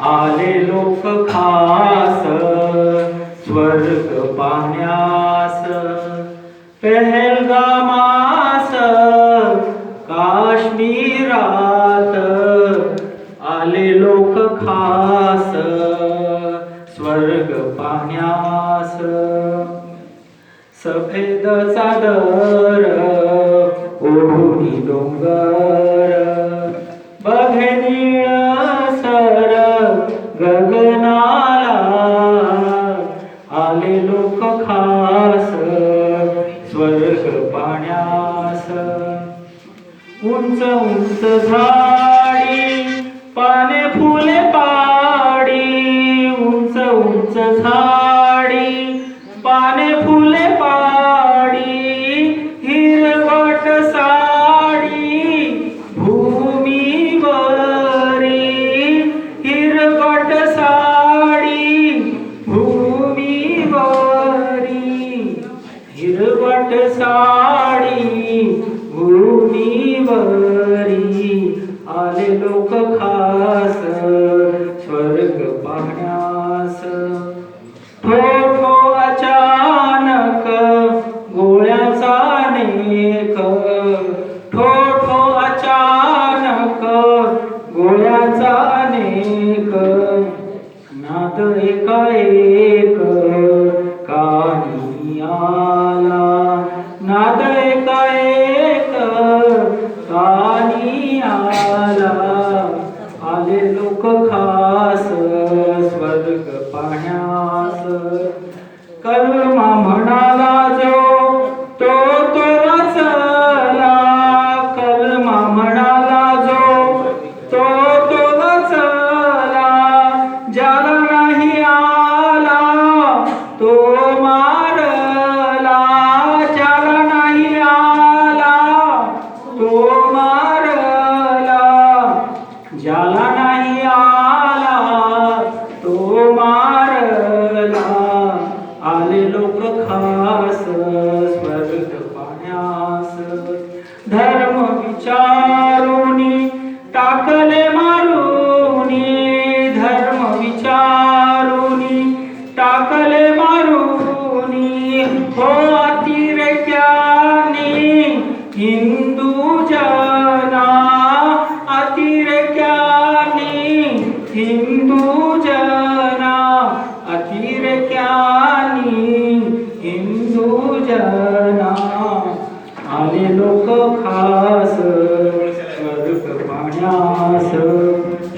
आले लोक खास स्वर्ग पाहण्यास पहलगामास काश्मीरात आले लोक खास स्वर्ग पाहण्यास सफेद चादर ओढुनी डोंगर बघे निळसर गगनाला आले लोक खास स्वर्ग पाहण्यास उंच उंच झाडी पाने फुले पाडी उंच उंच झाडी पाने फुले पाडी हिरवट साडी भूमीवरी हिरवट साडी भूमीवरी हिरवट साडी भूमीवरी आले लोक खास स्वर्ग पाहण्यास थो अचानक गोळ्याचा नेक थो अचानक गोळ्याचा नेक नाद एकाएक कानी आला नाद एकाएक कानी आला आले लोक खास स्वर्ग पाहण्यास कलमा म्हणाला जो तो वाचला कलमा म्हणाला जो तो वाचला ज्याला नाही आला तो मारला ज्याला नाही आला तो मारला ज्याला नाही आला तो मारला आले लोक खास स्वर्ग पाहण्यास धर्म विचारुनी टाकले मारुनी धर्म विचारुनी टाकले मारुनी हो अतिरेक्यानी हिंदू जना अतिरेक्यानी हिंदू जना अतिरेक्यानी हिंदू जना आले लोक खास स्वर्ग पाहण्यास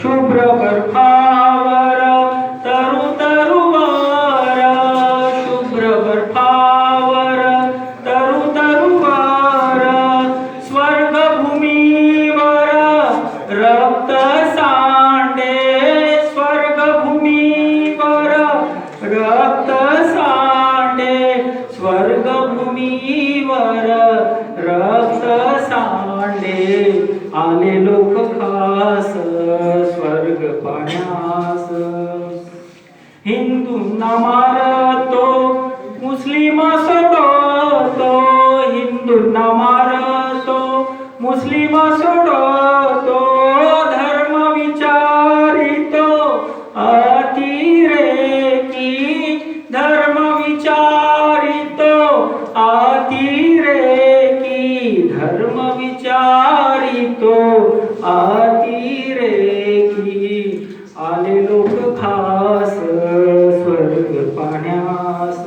शुभ्र बर्फावर तरु तरुवर शुभ्र बर्फावर तरु तरुवर स्वर्ग भूमीवर रक्त सांडे स्वर्ग भूमीवर रक्त सांडे स्वर्ग भूमीवर रक्त सांडे आले लोक खास स्वर्ग पाहण्यास हिंदूंना मारतो मुस्लिम सोडतो हिंदूंना मारतो मुस्लिम सोडतो धर्म विचारितो अतिरेकी धर्म विचारितो अतिरेकी धर्म विचारितो अतिरेकी आले लोक खास स्वर्ग पाहण्यास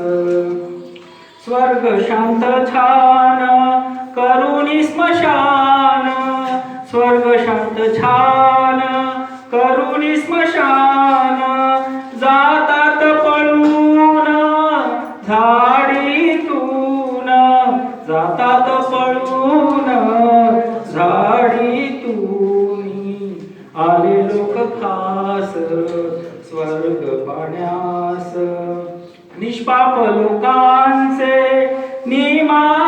स्वर्ग शांत छान करुणी स्मशान स्वर्ग शांत छान करुणी स्मशान जातात पळून झाडीतून जातात पळून झाडीतून आले लोक खास स्वर्ग पाहण्यास निष्पाप लोकांचे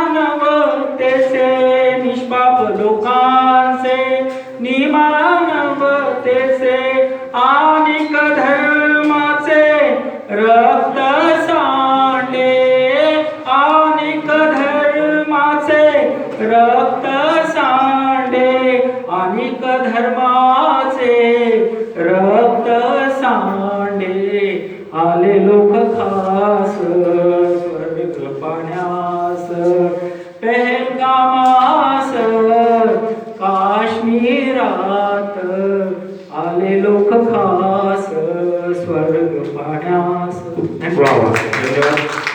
निमानवतेचे निष्पाप लोकांचे निमानवतेचे अनेक धर्माचे रक्त सांडे अनेक धर्माचे रक्त सांडे अनेक धर्माचे Thank you. वा वा धन्यवाद.